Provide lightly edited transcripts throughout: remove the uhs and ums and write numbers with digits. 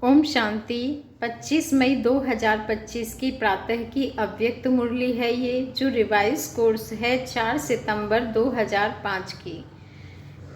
ओम शांति। 25 मई 2025 की प्रातः की अव्यक्त मुरली है ये, जो रिवाइज कोर्स है 4 सितंबर 2005 की।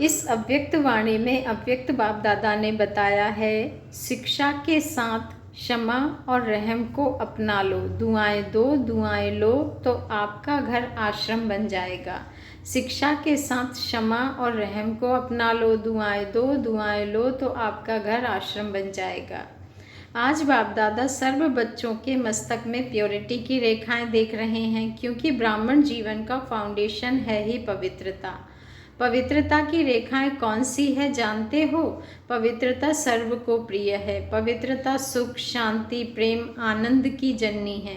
इस अव्यक्त वाणी में अव्यक्त बाप दादा ने बताया है, शिक्षा के साथ क्षमा और रहम को अपना लो, दुआएं दो दुआएं लो तो आपका घर आश्रम बन जाएगा। शिक्षा के साथ क्षमा और रहम को अपना लो, दुआएं दो दुआएं लो तो आपका घर आश्रम बन जाएगा। आज बाप दादा सर्व बच्चों के मस्तक में प्योरिटी की रेखाएं देख रहे हैं, क्योंकि ब्राह्मण जीवन का फाउंडेशन है ही पवित्रता। पवित्रता की रेखाएं कौन सी है जानते हो? पवित्रता सर्व को प्रिय है। पवित्रता सुख, शांति, प्रेम, आनंद की जननी है।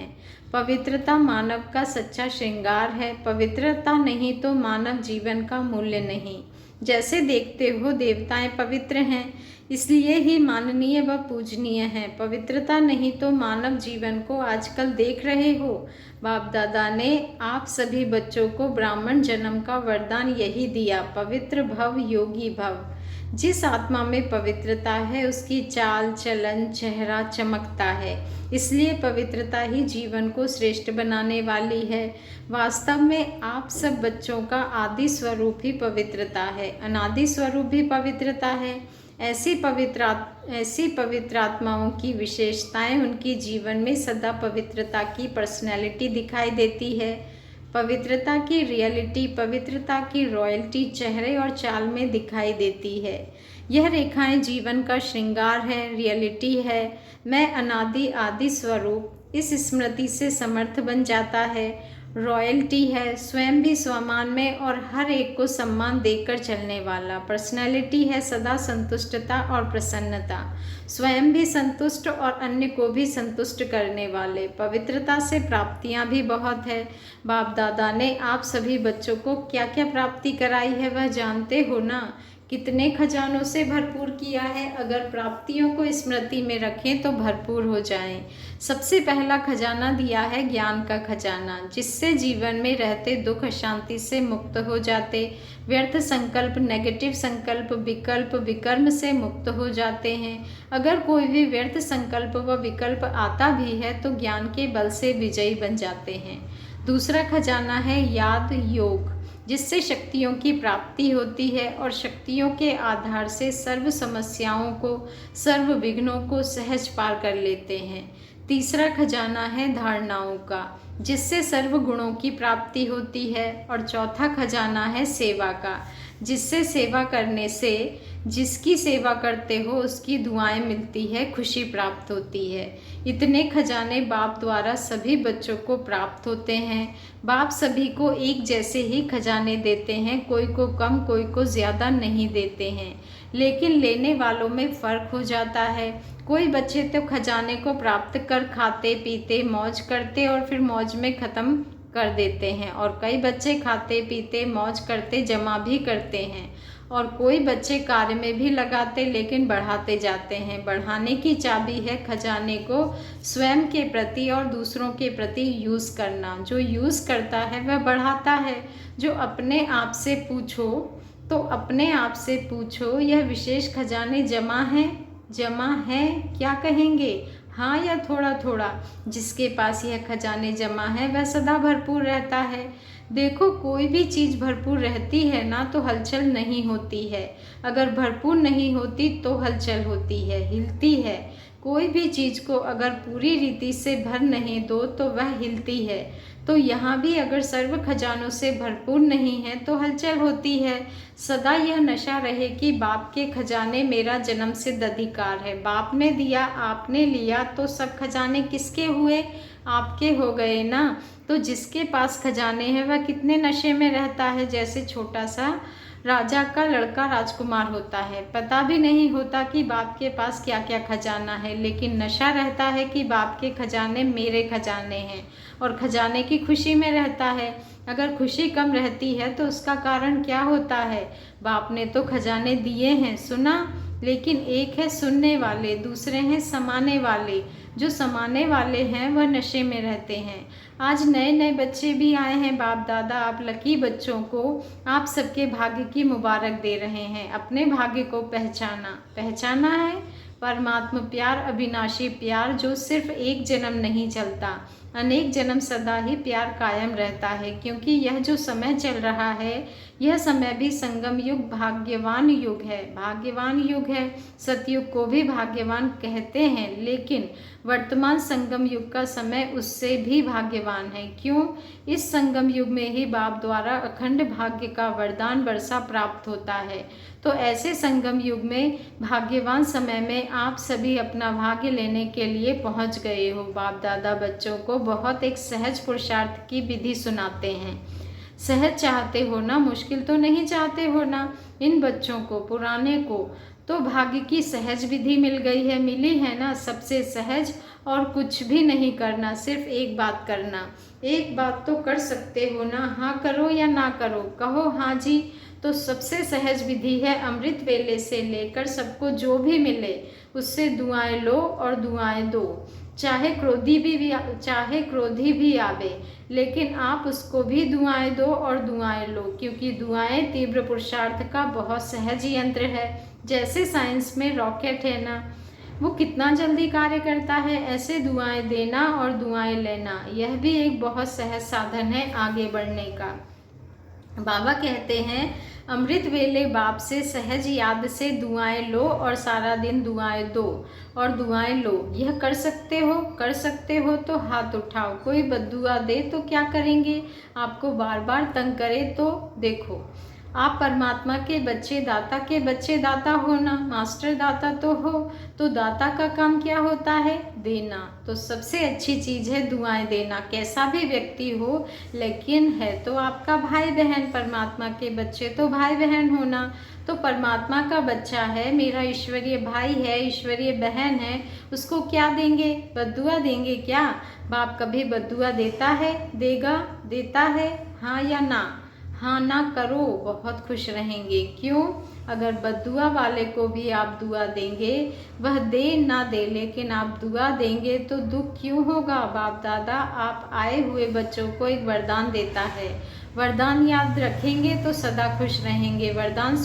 पवित्रता मानव का सच्चा श्रृंगार है। पवित्रता नहीं तो मानव जीवन का मूल्य नहीं। जैसे देखते हो देवताएं पवित्र हैं, इसलिए ही माननीय व पूजनीय हैं। पवित्रता नहीं तो मानव जीवन को आजकल देख रहे हो। बाप दादा ने आप सभी बच्चों को ब्राह्मण जन्म का वरदान यही दिया, पवित्र भव, योगी भव। जिस आत्मा में पवित्रता है उसकी चाल चलन चेहरा चमकता है, इसलिए पवित्रता ही जीवन को श्रेष्ठ बनाने वाली है। वास्तव में आप सब बच्चों का आदि स्वरूप ही पवित्रता है, अनादि स्वरूप भी पवित्रता है। ऐसी पवित्र आत्माओं की विशेषताएं उनकी जीवन में सदा पवित्रता की पर्सनैलिटी दिखाई देती है। पवित्रता की रियलिटी, पवित्रता की रॉयल्टी चेहरे और चाल में दिखाई देती है। यह रेखाएं जीवन का श्रृंगार है, रियलिटी है। मैं अनादि आदि स्वरूप इस स्मृति से समर्थ बन जाता है। रॉयल्टी है, स्वयं भी स्वमान में और हर एक को सम्मान देकर चलने वाला। पर्सनैलिटी है, सदा संतुष्टता और प्रसन्नता, स्वयं भी संतुष्ट और अन्य को भी संतुष्ट करने वाले। पवित्रता से प्राप्तियां भी बहुत है। बाप दादा ने आप सभी बच्चों को क्या क्या प्राप्ति कराई है वह जानते हो ना? कितने खजानों से भरपूर किया है। अगर प्राप्तियों को स्मृति में रखें तो भरपूर हो जाएं। सबसे पहला खजाना दिया है ज्ञान का खजाना, जिससे जीवन में रहते दुख अशांति से मुक्त हो जाते। व्यर्थ संकल्प, नेगेटिव संकल्प, विकल्प, विकर्म से मुक्त हो जाते हैं। अगर कोई भी व्यर्थ संकल्प व विकल्प आता भी है तो ज्ञान के बल से विजयी बन जाते हैं। दूसरा खजाना है याद योग, जिससे शक्तियों की प्राप्ति होती है और शक्तियों के आधार से सर्व समस्याओं को, सर्व विघ्नों को सहज पार कर लेते हैं। तीसरा खजाना है धारणाओं का, जिससे सर्व गुणों की प्राप्ति होती है। और चौथा खजाना है सेवा का, जिससे सेवा करने से जिसकी सेवा करते हो उसकी दुआएं मिलती है, खुशी प्राप्त होती है। इतने खजाने बाप द्वारा सभी बच्चों को प्राप्त होते हैं। बाप सभी को एक जैसे ही खजाने देते हैं, कोई को कम कोई को ज़्यादा नहीं देते हैं, लेकिन लेने वालों में फ़र्क हो जाता है। कोई बच्चे तो खजाने को प्राप्त कर खाते पीते मौज करते और फिर मौज में ख़त्म कर देते हैं, और कई बच्चे खाते पीते मौज करते जमा भी करते हैं, और कोई बच्चे कार्य में भी लगाते लेकिन बढ़ाते जाते हैं। बढ़ाने की चाबी है खजाने को स्वयं के प्रति और दूसरों के प्रति यूज़ करना। जो यूज़ करता है वह बढ़ाता है। जो अपने आप से पूछो तो अपने आप से पूछो, यह विशेष खजाने जमा है क्या कहेंगे? हाँ या थोड़ा थोड़ा? जिसके पास यह खजाने जमा है वह सदा भरपूर रहता है। देखो, कोई भी चीज़ भरपूर रहती है ना तो हलचल नहीं होती है, अगर भरपूर नहीं होती तो हलचल होती है, हिलती है। कोई भी चीज़ को अगर पूरी रीति से भर नहीं दो तो वह हिलती है। तो यहाँ भी अगर सर्व खजानों से भरपूर नहीं है तो हलचल होती है। सदा यह नशा रहे कि बाप के खजाने मेरा जन्म सिद्ध अधिकार है। बाप ने दिया, आपने लिया, तो सब खजाने किसके हुए? आपके हो गए ना। तो जिसके पास खजाने हैं वह कितने नशे में रहता है। जैसे छोटा सा राजा का लड़का राजकुमार होता है, पता भी नहीं होता कि बाप के पास क्या क्या खजाना है, लेकिन नशा रहता है कि बाप के खजाने मेरे खजाने हैं, और खजाने की खुशी में रहता है। अगर खुशी कम रहती है तो उसका कारण क्या होता है? बाप ने तो खजाने दिए हैं, सुना, लेकिन एक है सुनने वाले, दूसरे हैं समाने वाले। जो समाने वाले हैं वह नशे में रहते हैं। आज नए नए बच्चे भी आए हैं। बाप दादा आप लकी बच्चों को आप सबके भाग्य की मुबारक दे रहे हैं। अपने भाग्य को पहचाना है, परमात्मा प्यार, अविनाशी प्यार जो सिर्फ एक जन्म नहीं चलता, अनेक जन्म सदा ही प्यार कायम रहता है। क्योंकि यह जो समय चल रहा है, यह समय भी संगम युग भाग्यवान युग है। भाग्यवान युग है, सतयुग को भी भाग्यवान कहते हैं, लेकिन वर्तमान संगम युग का समय उससे भी भाग्यवान है। क्यों? इस संगम युग में ही बाप द्वारा अखंड भाग्य का वरदान वर्षा प्राप्त होता है। तो ऐसे संगम युग में भाग्यवान समय में आप सभी अपना भाग्य लेने के लिए पहुंच गए हो। बाप दादा बच्चों को बहुत एक सहज पुरुषार्थ की विधि सुनाते हैं। सहज चाहते हो ना, मुश्किल तो नहीं चाहते हो ना। इन बच्चों को, पुराने को तो भाग्य की सहज विधि मिल गई है, मिली है ना, सबसे सहज। और कुछ भी नहीं करना, सिर्फ एक बात करना। एक बात तो कर सकते हो ना, हाँ करो या ना करो, कहो हाँ जी। तो सबसे सहज विधि है अमृत वेले से लेकर सबको जो भी मिले उससे दुआएं लो और दुआएं दो। चाहे क्रोधी भी आवे, लेकिन आप उसको भी दुआएं दो और दुआएं लो। क्योंकि दुआएं तीव्र पुरुषार्थ का बहुत सहज यंत्र है। जैसे साइंस में रॉकेट है ना, वो कितना जल्दी कार्य करता है, ऐसे दुआएं देना और दुआएं लेना, यह भी एक बहुत सहज साधन है आगे बढ़ने का। बाबा कहते हैं अमृत वेले बाप से सहज याद से दुआएं लो और सारा दिन दुआएं दो और दुआएं लो। यह कर सकते हो? कर सकते हो तो हाथ उठाओ। कोई बद्दुआ दे तो क्या करेंगे? आपको बार बार तंग करे तो देखो, आप परमात्मा के बच्चे, दाता के बच्चे, दाता हो ना, मास्टर दाता तो हो। तो दाता का काम क्या होता है? देना। तो सबसे अच्छी चीज़ है दुआएं देना, कैसा भी व्यक्ति हो, लेकिन है तो आपका भाई बहन। परमात्मा के बच्चे तो भाई बहन हो ना। तो परमात्मा का बच्चा है, मेरा ईश्वरीय भाई है, ईश्वरीय बहन है, उसको क्या देंगे? बद्दुआ देंगे क्या? बाप कभी बद्दुआ देता है? देगा? देता है? हाँ या ना? हाँ ना करो, बहुत खुश रहेंगे। क्यों? अगर बद्दुआ वाले को भी आप दुआ देंगे, वह दे ना दे, लेकिन आप दुआ देंगे तो दुख क्यों होगा? बाप दादा आप आए हुए बच्चों को एक वरदान देता है। वरदान याद रखेंगे तो सदा खुश रहेंगे। वरदान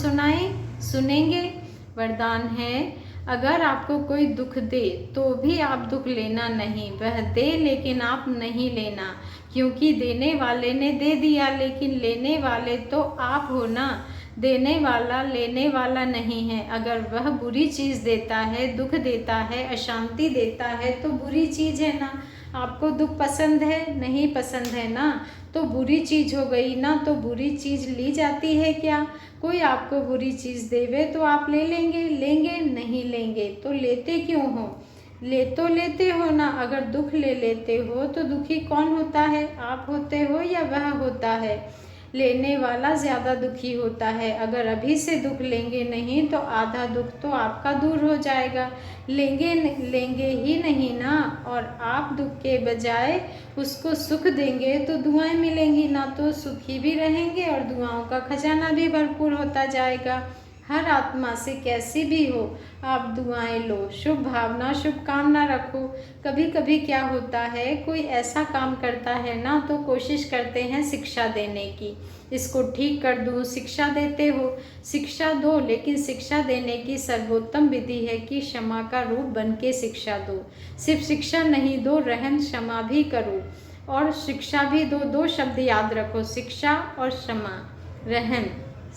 सुनेंगे। वरदान है, अगर आपको कोई दुख दे तो भी आप दुख लेना नहीं। वह दे लेकिन आप नहीं लेना, क्योंकि देने वाले ने दे दिया, लेकिन लेने वाले तो आप हो ना। देने वाला लेने वाला नहीं है। अगर वह बुरी चीज़ देता है, दुख देता है, अशांति देता है तो बुरी चीज़ है ना। आपको दुख पसंद है? नहीं पसंद है ना, तो बुरी चीज़ हो गई ना। तो बुरी चीज़ ली जाती है क्या? कोई आपको बुरी चीज़ देवे तो आप ले लेंगे? लेंगे नहीं? लेंगे तो लेते क्यों हो? लेते हो ना। अगर दुख ले लेते हो तो दुखी कौन होता है? आप होते हो या वह होता है? लेने वाला ज़्यादा दुखी होता है। अगर अभी से दुख लेंगे नहीं तो आधा दुख तो आपका दूर हो जाएगा। लेंगे ही नहीं ना, और आप दुख के बजाय उसको सुख देंगे तो दुआएं मिलेंगी ना, तो सुखी भी रहेंगे और दुआओं का खजाना भी भरपूर होता जाएगा। हर आत्मा से कैसी भी हो आप दुआएं लो, शुभ भावना, शुभ कामना रखो। कभी कभी क्या होता है, कोई ऐसा काम करता है ना तो कोशिश करते हैं शिक्षा देने की, इसको ठीक कर दूँ, शिक्षा देते हो, शिक्षा दो, लेकिन शिक्षा देने की सर्वोत्तम विधि है कि क्षमा का रूप बन के शिक्षा दो। सिर्फ शिक्षा नहीं दो, रहम क्षमा भी करो, और शिक्षा भी दो। दो शब्द याद रखो, शिक्षा और क्षमा, रहम।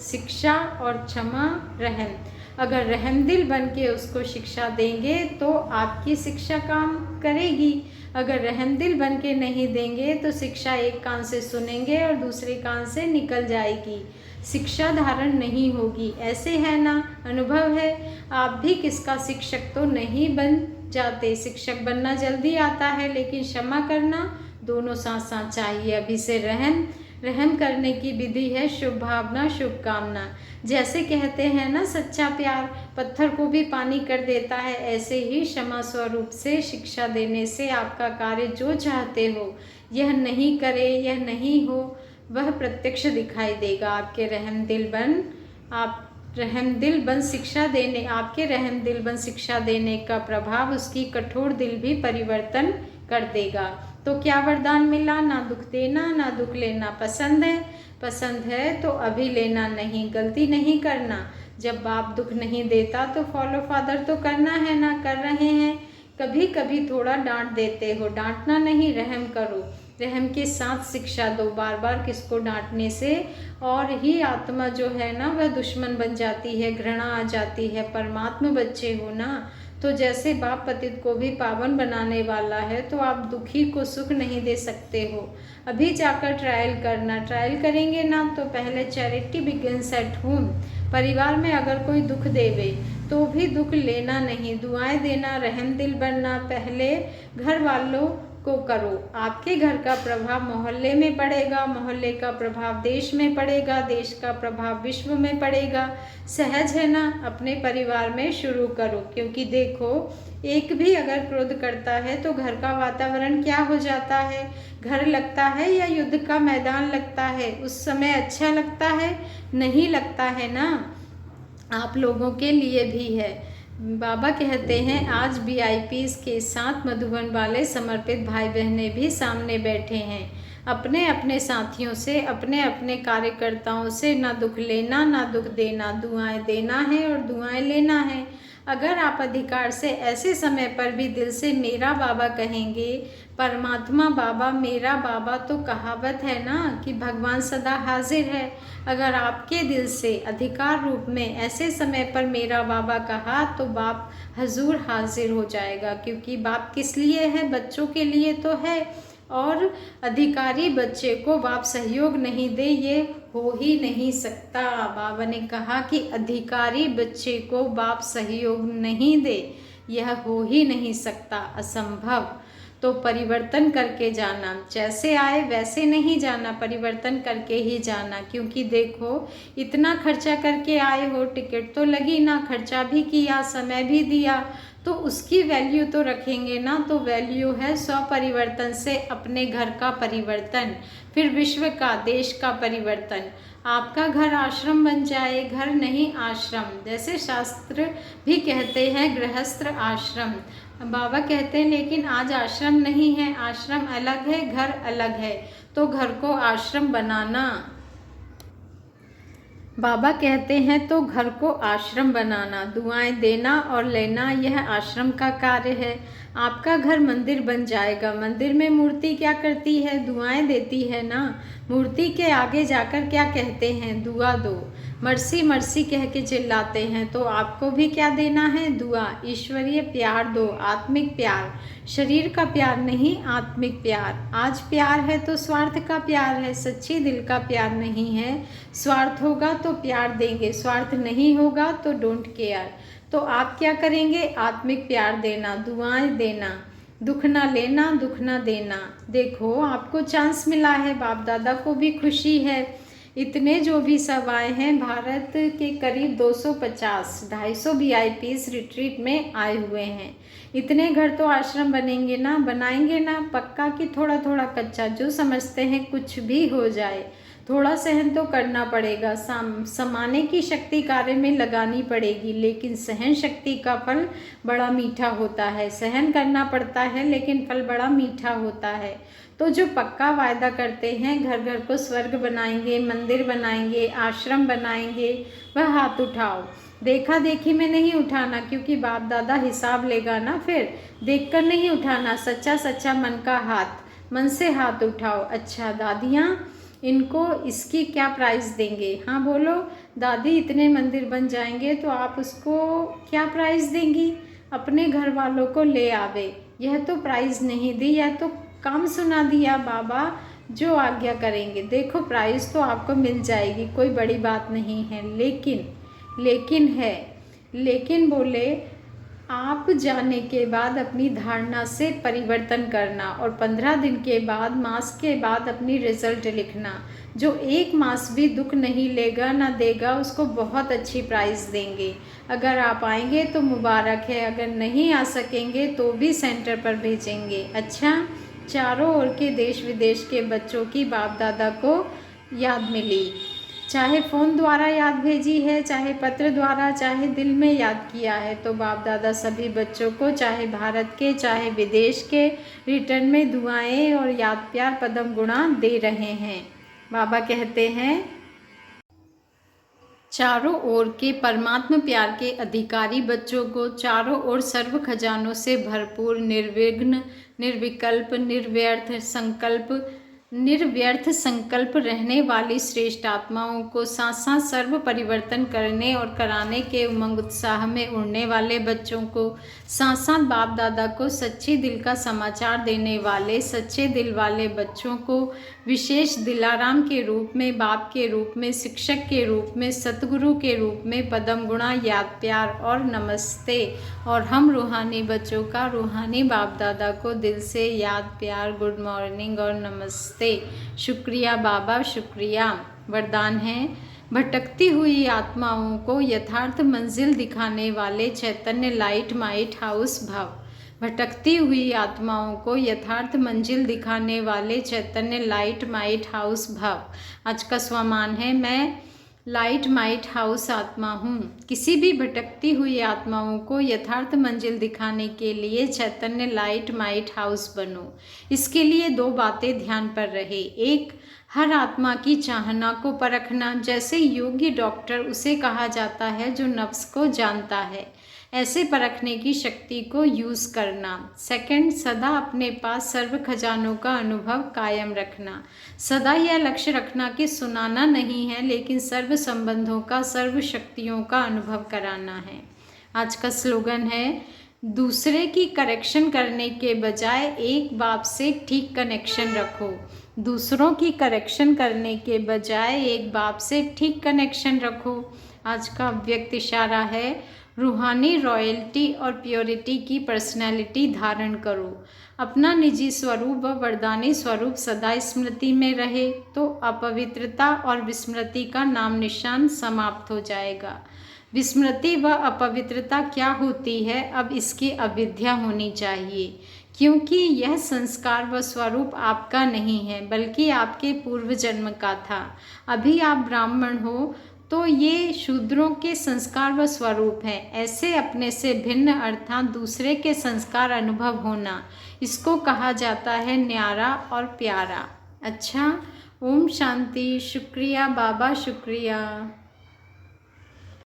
शिक्षा और क्षमा, रहम। अगर रहम दिल बन के उसको शिक्षा देंगे तो आपकी शिक्षा काम करेगी। अगर रहम दिल बन के नहीं देंगे तो शिक्षा एक कान से सुनेंगे और दूसरे कान से निकल जाएगी, शिक्षा धारण नहीं होगी। ऐसे है ना, अनुभव है। आप भी किसका शिक्षक तो नहीं बन जाते। शिक्षक बनना जल्दी आता है, लेकिन क्षमा करना दोनों साथ साथ चाहिए। अभी से रहम करने की विधि है शुभ भावना, शुभकामना। जैसे कहते हैं ना, सच्चा प्यार पत्थर को भी पानी कर देता है, ऐसे ही क्षमा स्वरूप से शिक्षा देने से आपका कार्य जो चाहते हो, यह नहीं करे, यह नहीं हो, वह प्रत्यक्ष दिखाई देगा। आपके रहम दिल बन, आप रहम दिल बन शिक्षा देने, आपके रहम दिल बन शिक्षा देने का प्रभाव उसकी कठोर दिल भी परिवर्तन कर देगा। तो क्या वरदान मिला? ना दुख देना, ना दुख लेना। पसंद है तो अभी लेना नहीं, गलती नहीं करना। जब बाप दुख नहीं देता तो फॉलो फादर तो करना है ना, कर रहे हैं। कभी कभी थोड़ा डांट देते हो, डांटना नहीं, रहम करो, रहम के साथ शिक्षा दो। बार बार किसको डांटने से और ही आत्मा जो है ना वह दुश्मन बन जाती है, घृणा आ जाती है। परमात्मा बच्चे हो ना, तो जैसे बाप पतित को भी पावन बनाने वाला है, तो आप दुखी को सुख नहीं दे सकते हो। अभी जाकर ट्रायल करना, ट्रायल करेंगे ना तो पहले चैरिटी बिगिंस एट होम। परिवार में अगर कोई दुख देवे तो भी दुख लेना नहीं, दुआएं देना, रहम दिल बनना पहले घर वालों को करो। आपके घर का प्रभाव मोहल्ले में पड़ेगा, मोहल्ले का प्रभाव देश में पड़ेगा, देश का प्रभाव विश्व में पड़ेगा। सहज है ना, अपने परिवार में शुरू करो। क्योंकि देखो, एक भी अगर क्रोध करता है तो घर का वातावरण क्या हो जाता है। घर लगता है या युद्ध का मैदान लगता है? उस समय अच्छा लगता है? नहीं लगता है ना। आप लोगों के लिए भी है। बाबा कहते हैं आज वीआईपीज़ के साथ मधुबन वाले समर्पित भाई बहने भी सामने बैठे हैं। अपने अपने साथियों से, अपने अपने कार्यकर्ताओं से ना दुख लेना ना दुख देना, दुआएं देना है और दुआएं लेना है। अगर आप अधिकार से ऐसे समय पर भी दिल से मेरा बाबा कहेंगे, परमात्मा बाबा मेरा बाबा, तो कहावत है ना कि भगवान सदा हाजिर है। अगर आपके दिल से अधिकार रूप में ऐसे समय पर मेरा बाबा कहा तो बाप हजूर हाजिर हो जाएगा। क्योंकि बाप किस लिए है? बच्चों के लिए तो है। और अधिकारी बच्चे को बाप सहयोग नहीं दे, ये हो ही नहीं सकता। बाबा ने कहा कि अधिकारी बच्चे को बाप सहयोग नहीं दे, यह हो ही नहीं सकता, असंभव। तो परिवर्तन करके जाना, जैसे आए वैसे नहीं जाना, परिवर्तन करके ही जाना। क्योंकि देखो, इतना खर्चा करके आए हो, टिकट तो लगी ना, खर्चा भी किया, समय भी दिया, तो उसकी वैल्यू तो रखेंगे ना। तो वैल्यू है स्वपरिवर्तन से अपने घर का परिवर्तन, फिर विश्व का, देश का परिवर्तन। आपका घर आश्रम बन जाए, घर नहीं आश्रम। जैसे शास्त्र भी कहते हैं गृहस्थ आश्रम, बाबा कहते हैं लेकिन आज आश्रम नहीं है, आश्रम अलग है, घर अलग है, तो घर को आश्रम बनाना। बाबा कहते हैं तो घर को आश्रम बनाना, दुआएं देना और लेना, यह आश्रम का कार्य है। आपका घर मंदिर बन जाएगा। मंदिर में मूर्ति क्या करती है? दुआएं देती है ना। मूर्ति के आगे जाकर क्या कहते हैं? दुआ दो। मर्सी मर्सी कह के चिल्लाते हैं, तो आपको भी क्या देना है? दुआ। ईश्वरीय प्यार दो, आत्मिक प्यार, शरीर का प्यार नहीं, आत्मिक प्यार। आज प्यार है तो स्वार्थ का प्यार है, सच्ची दिल का प्यार नहीं है। स्वार्थ होगा तो प्यार देंगे, स्वार्थ नहीं होगा तो डोंट केयर। तो आप क्या करेंगे? आत्मिक प्यार देना, दुआएं देना, दुख ना लेना, दुख ना देना। देखो, आपको चांस मिला है, बाप दादा को भी खुशी है। इतने जो भी सब आए हैं, भारत के करीब 250, 250 वीआईपीज रिट्रीट में आए हुए हैं। इतने घर तो आश्रम बनेंगे ना, बनाएंगे ना, पक्का कि थोड़ा थोड़ा कच्चा। जो समझते हैं कुछ भी हो जाए, थोड़ा सहन तो करना पड़ेगा। समाने की शक्ति कार्य में लगानी पड़ेगी, लेकिन सहन शक्ति का फल बड़ा मीठा होता है। सहन करना पड़ता है लेकिन फल बड़ा मीठा होता है। तो जो पक्का वायदा करते हैं घर घर को स्वर्ग बनाएंगे, मंदिर बनाएंगे, आश्रम बनाएंगे, वह हाथ उठाओ। देखा देखी में नहीं उठाना, क्योंकि बाप दादा हिसाब लेगा ना। फिर देखकर नहीं उठाना, सच्चा सच्चा मन का हाथ, मन से हाथ उठाओ। अच्छा दादियाँ, इनको इसकी क्या प्राइस देंगे? हाँ बोलो दादी, इतने मंदिर बन जाएंगे तो आप उसको क्या प्राइस देंगी? अपने घर वालों को ले आवे। यह तो प्राइस नहीं दी, यह तो काम सुना दिया। बाबा जो आज्ञा करेंगे। देखो, प्राइस तो आपको मिल जाएगी, कोई बड़ी बात नहीं है। लेकिन बोले, आप जाने के बाद अपनी धारणा से परिवर्तन करना और 15 दिन के बाद, मास के बाद अपनी रिजल्ट लिखना। जो 1 मास भी दुख नहीं लेगा ना देगा, उसको बहुत अच्छी प्राइस देंगे। अगर आप आएंगे तो मुबारक है, अगर नहीं आ सकेंगे तो भी सेंटर पर भेजेंगे। अच्छा, चारों ओर के देश विदेश के बच्चों की बाप दादा को याद मिली। चाहे फ़ोन द्वारा याद भेजी है, चाहे पत्र द्वारा, चाहे दिल में याद किया है, तो बाप दादा सभी बच्चों को, चाहे भारत के चाहे विदेश के, रिटर्न में दुआएं और याद प्यार पदम गुणा दे रहे हैं। बाबा कहते हैं चारों ओर के परमात्म प्यार के अधिकारी बच्चों को चारों ओर सर्व खजानों से भरपूर, निर्विघ्न, निर्विकल्प, निर्व्यर्थ संकल्प रहने वाली श्रेष्ठ आत्माओं को साथ साथ सर्व परिवर्तन करने और कराने के उमंग उत्साह में उड़ने वाले बच्चों को साथ साथ बाप दादा को सच्चे दिल का समाचार देने वाले सच्चे दिल वाले बच्चों को विशेष दिलाराम के रूप में, बाप के रूप में, शिक्षक के रूप में, सतगुरु के रूप में पदम गुणा याद प्यार और नमस्ते। और हम रूहानी बच्चों का रूहानी बाप दादा को दिल से याद प्यार, गुड मॉर्निंग और नमस्ते। शुक्रिया बाबा, शुक्रिया। वरदान है, भटकती हुई आत्माओं को यथार्थ मंजिल दिखाने वाले चैतन्य लाइट माइट हाउस भव। भटकती हुई आत्माओं को यथार्थ मंजिल दिखाने वाले चैतन्य लाइट माइट हाउस भव। आज का स्वमान है, मैं लाइट माइट हाउस आत्मा हूँ। किसी भी भटकती हुई आत्माओं को यथार्थ मंजिल दिखाने के लिए चैतन्य लाइट माइट हाउस बनो। इसके लिए 2 बातें ध्यान पर रहे। एक, हर आत्मा की चाहना को परखना, जैसे योग्य डॉक्टर उसे कहा जाता है जो नफ्स को जानता है, ऐसे परखने की शक्ति को यूज़ करना। सेकंड, सदा अपने पास सर्व खजानों का अनुभव कायम रखना। सदा यह लक्ष्य रखना कि सुनाना नहीं है, लेकिन सर्व संबंधों का, सर्व शक्तियों का अनुभव कराना है। आज का स्लोगन है, दूसरे की करेक्शन करने के बजाय एक बाप से ठीक कनेक्शन रखो। दूसरों की करेक्शन करने के बजाय एक बाप से ठीक कनेक्शन रखो। आज का व्यक्त इशारा है, रूहानी रॉयल्टी और प्योरिटी की पर्सनैलिटी धारण करो। अपना निजी स्वरूप व वरदानी स्वरूप सदा स्मृति में रहे तो अपवित्रता और विस्मृति का नाम निशान समाप्त हो जाएगा। विस्मृति व अपवित्रता क्या होती है, अब इसकी अविद्या होनी चाहिए, क्योंकि यह संस्कार व स्वरूप आपका नहीं है बल्कि आपके पूर्व जन्म का था। अभी आप ब्राह्मण हो तो ये शूद्रों के संस्कार व स्वरूप है। ऐसे अपने से भिन्न अर्थात दूसरे के संस्कार अनुभव होना, इसको कहा जाता है न्यारा और प्यारा। अच्छा, ओम शांति। शुक्रिया बाबा, शुक्रिया।